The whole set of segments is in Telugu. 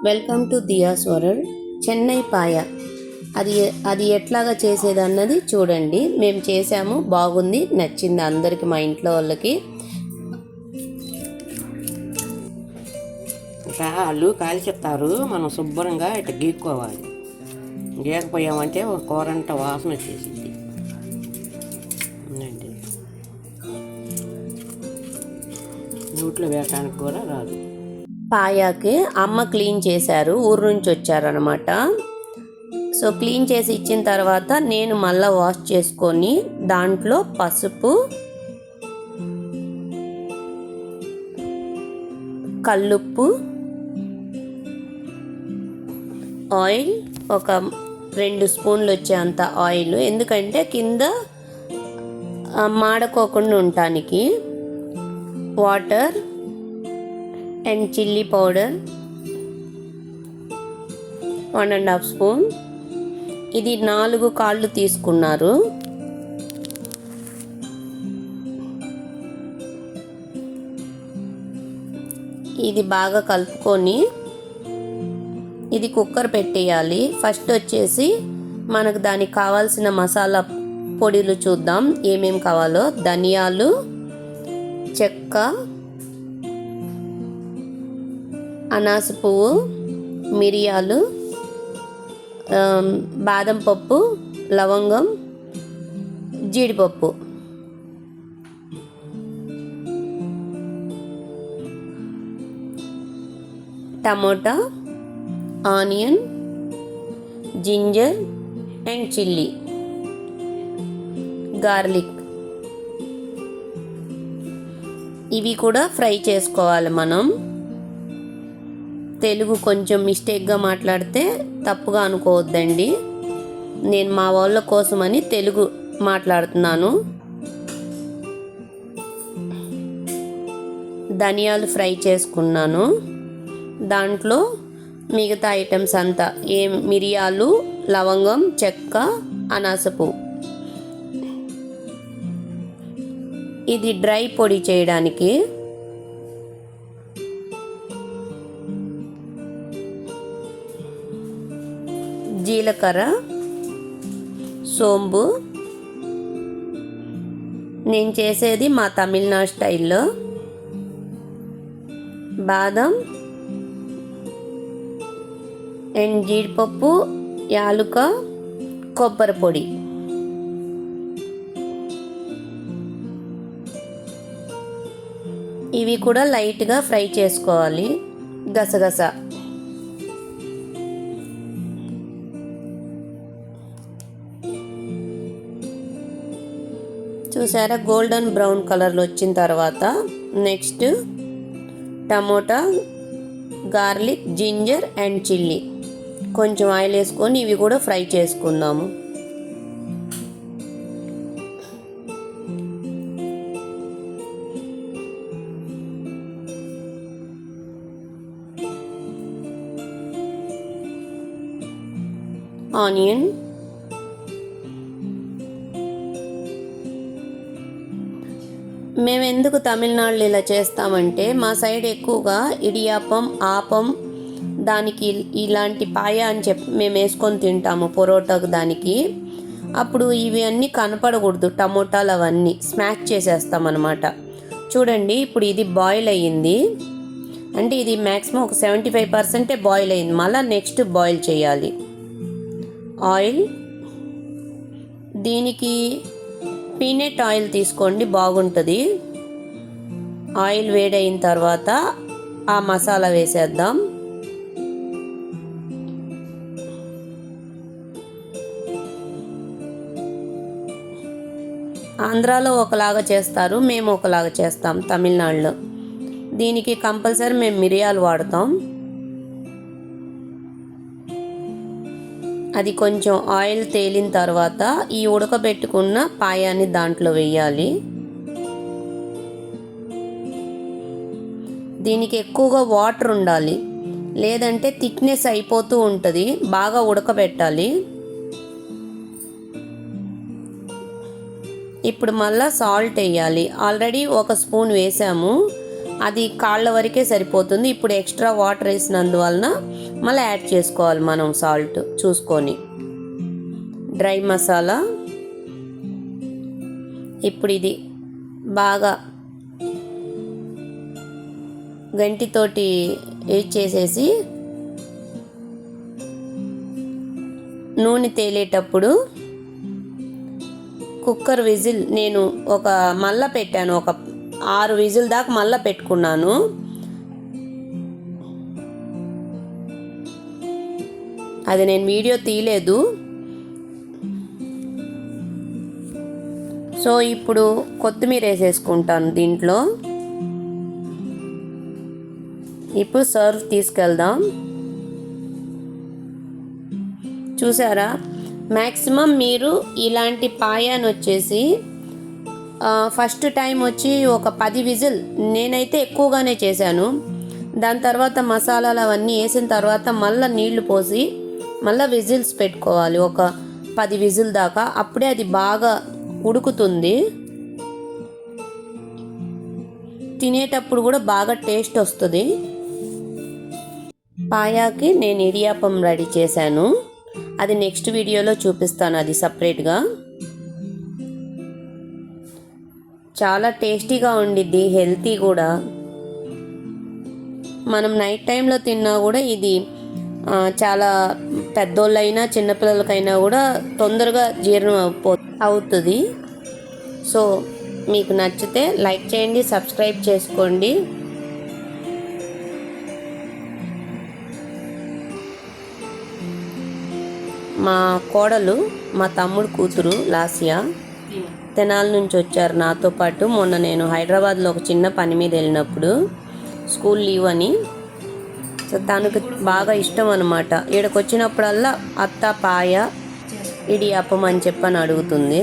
Welcome to Diya's world. Chennai పాయ అది ఎట్లాగా చేసేది అన్నది చూడండి. మేము చేసాము, బాగుంది, నచ్చింది అందరికి, మా ఇంట్లో వాళ్ళకి. వాళ్ళు కాలి చెప్తారు, మనం శుభ్రంగా ఇట్లా గీక్కోవాలి. గీకపోయామంటే ఒక కూరంట వాసన వచ్చేసింది. నోట్లో వేయటానికి కూడా రాదు. పాయాకి అమ్మ క్లీన్ చేశారు, ఊరు నుంచి వచ్చారనమాట. సో క్లీన్ చేసి ఇచ్చిన తర్వాత నేను మళ్ళీ వాష్ చేసుకొని దాంట్లో పసుపు, కల్లుప్పు, ఆయిల్, ఒక 2 స్పూన్లు వచ్చేంత ఆయిల్, ఎందుకంటే కింద మాడకోకుండా ఉండటానికి, water and chilli powder 1.5 spoon. ఇది 4 కాళ్ళు తీసుకున్నారు. ఇది బాగా కలుపుకొని ఇది కుక్కర్ పెట్టేయాలి. ఫస్ట్ వచ్చేసి మనకు దానికి కావాల్సిన మసాలా పొడులు చూద్దాం ఏమేమి కావాలో. ధనియాలు, చెక్క, అనాస పువ్వు, మిరియాలు, బాదం పప్పు, లవంగం, జీడిపప్పు. Tomato, onion, ginger and chilli, garlic. ఇవి కూడా ఫ్రై చేసుకోవాలి మనం. తెలుగు కొంచెం మిస్టేక్గా మాట్లాడితే తప్పుగా అనుకోవద్దండి. నేను మా వాళ్ళ కోసమని తెలుగు మాట్లాడుతున్నాను. ధనియాలు ఫ్రై చేసుకున్నాను. దాంట్లో మిగతా ఐటమ్స్ అంతా మిరియాలు, లవంగం, చెక్క, అనాసపు. ఇది డ్రై పొడి చేయడానికి. జీలకర్ర, సోంపు. నేను చేసేది మా తమిళనాడు స్టైల్లో. బాదం అండ్ జీడిపప్పు, యాలుక, కొబ్బరి పొడి. ఇవి కూడా లైట్గా ఫ్రై చేసుకోవాలి. గసగస. చూసారా, గోల్డెన్ బ్రౌన్ కలర్లో వచ్చిన తర్వాత next tomato, garlic, ginger and chilli. కొంచెం ఆయిల్ వేసుకొని ఇవి కూడా ఫ్రై చేసుకుందాము. ఆనియన్, మేము ఎందుకు తమిళనాడులో ఇలా చేస్తామంటే మా సైడ్ ఎక్కువగా ఇడియాపం, ఆపం, దానికి ఇలాంటి పాయ అని చెప్పి మేము వేసుకొని తింటాము పొరోటాకు. దానికి అప్పుడు ఇవి అన్నీ కనపడకూడదు, టమోటాలు అవన్నీ స్మాష్ చేసేస్తామన్నమాట. చూడండి, ఇప్పుడు ఇది బాయిల్ అయ్యింది అంటే ఇది మ్యాక్సిమం ఒక 75% బాయిల్ అయింది. మళ్ళీ నెక్స్ట్ బాయిల్ చేయాలి. ఆయిల్, దీనికి పీనట్ ఆయిల్ తీసుకోండి, బాగుంటుంది. ఆయిల్ వేడైన తర్వాత ఆ మసాలా వేసేద్దాం. ఆంధ్రాలో ఒకలాగా చేస్తారు, మేము ఒకలాగా చేస్తాం తమిళనాడులో. దీనికి కంపల్సరీ మేము మిరియాలు వాడతాం. అది కొంచెం ఆయిల్ తేలిన తర్వాత ఈ ఉడకబెట్టుకున్న పాయాన్ని దాంట్లో వేయాలి. దీనికి ఎక్కువగా వాటర్ ఉండాలి, లేదంటే థిక్నెస్ అయిపోతూ ఉంటుంది. బాగా ఉడకబెట్టాలి. ఇప్పుడు మళ్ళీ సాల్ట్ వేయాలి. ఆల్రెడీ 1 స్పూన్ వేసాము. అది కాళ్ళ వరకే సరిపోతుంది. ఇప్పుడు ఎక్స్ట్రా వాటర్ వేసినందువలన మళ్ళీ యాడ్ చేసుకోవాలి మనం సాల్ట్ చూసుకొని. డ్రై మసాలా ఇప్పుడు ఇది బాగా గంటితోటి చేసేసి నూనె తేలేటప్పుడు కుక్కర్ విజిల్ నేను మళ్ళా పెట్టాను, ఒక 6 విజిల్ దాకా మళ్ళా పెట్టుకున్నాను. అది నేను వీడియో తీయలేదు. సో ఇప్పుడు కొత్తిమీర వేసేసుకుంటాను దీంట్లో. ఇప్పుడు సర్వ్ తీసుకెళ్దాం. చూసారా, మ్యాక్సిమం మీరు ఇలాంటి పాయాన్ని వచ్చేసి ఫస్ట్ టైం వచ్చి ఒక 10 విజిల్, నేనైతే ఎక్కువగానే చేశాను. దాని తర్వాత మసాలాలు అవన్నీ వేసిన తర్వాత మళ్ళీ నీళ్లు పోసి మళ్ళీ విజిల్స్ పెట్టుకోవాలి, ఒక 10 విజిల్ దాకా. అప్పుడే అది బాగా ఉడుకుతుంది. తినేటప్పుడు కూడా బాగా టేస్ట్ వస్తుంది. పాయాకి నేను ఇడియాప్పం రెడీ చేశాను, అది నెక్స్ట్ వీడియోలో చూపిస్తాను, అది సపరేట్గా. చాలా టేస్టీగా ఉండిద్ది, హెల్తీ కూడా. మనం నైట్ టైంలో తిన్నా కూడా ఇది చాలా పెద్దోళ్ళైనా చిన్నపిల్లలకైనా కూడా తొందరగా జీర్ణం అవుతుంది. సో మీకు నచ్చితే లైక్ చేయండి, సబ్స్క్రైబ్ చేసుకోండి. మా కోడలు, మా తమ్ముడు కూతురు లాస్యా తెనాలి నుంచి వచ్చారు నాతో పాటు. మొన్న నేను హైదరాబాద్లో ఒక చిన్న పని మీద వెళ్ళినప్పుడు, స్కూల్ లీవ్ అని. సో తనకు బాగా ఇష్టం అనమాట. ఇక్కడికి వచ్చినప్పుడల్లా అత్త పాయ ఇడియాప్పం అని చెప్పని అడుగుతుంది.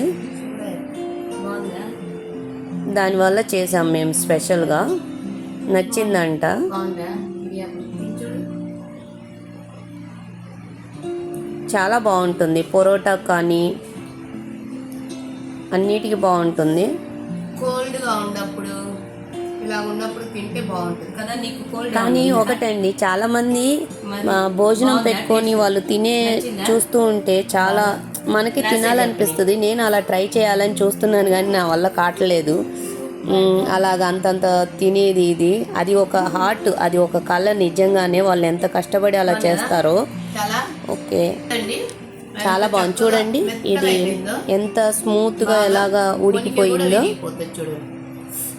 దానివల్ల చేసాం మేము స్పెషల్గా. నచ్చిందంట. చాలా బాగుంటుంది, పొరోటా కానీ అన్నిటికీ బాగుంటుంది. కోల్డ్గా ఉన్నప్పుడు ఇలా ఉన్నప్పుడు తింటే బాగుంటుంది కదా. నీకు కోల్డ్ కానీ ఒకటండి, చాలా మంది భోజనం పెట్టుకొని వాళ్ళు చూస్తూ ఉంటే చాలా మనకి తినాలనిపిస్తుంది. నేను అలా ట్రై చేయాలని చూస్తున్నాను కానీ నా వల్ల కావట్లేదు. అలాగ అంతంత తినేది ఇది. అది ఒక హార్ట్, అది ఒక కళ. నిజంగానే వాళ్ళు ఎంత కష్టపడి అలా చేస్తారో. ఓకే, చాలా బాగుంది. చూడండి ఇది ఎంత స్మూత్గా ఎలాగా ఉడికిపోయిందో.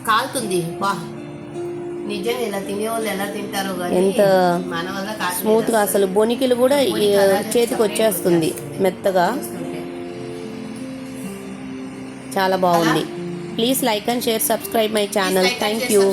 కాలుతుంది, నిజంగా ఇలా తినేవాళ్ళు ఎలా తింటారో, ఎంత స్మూత్గా, అసలు బొనికిలు కూడా చేతికి వచ్చేస్తుంది మెత్తగా. చాలా బాగుంది. Please like and share, subscribe my channel. Thank you.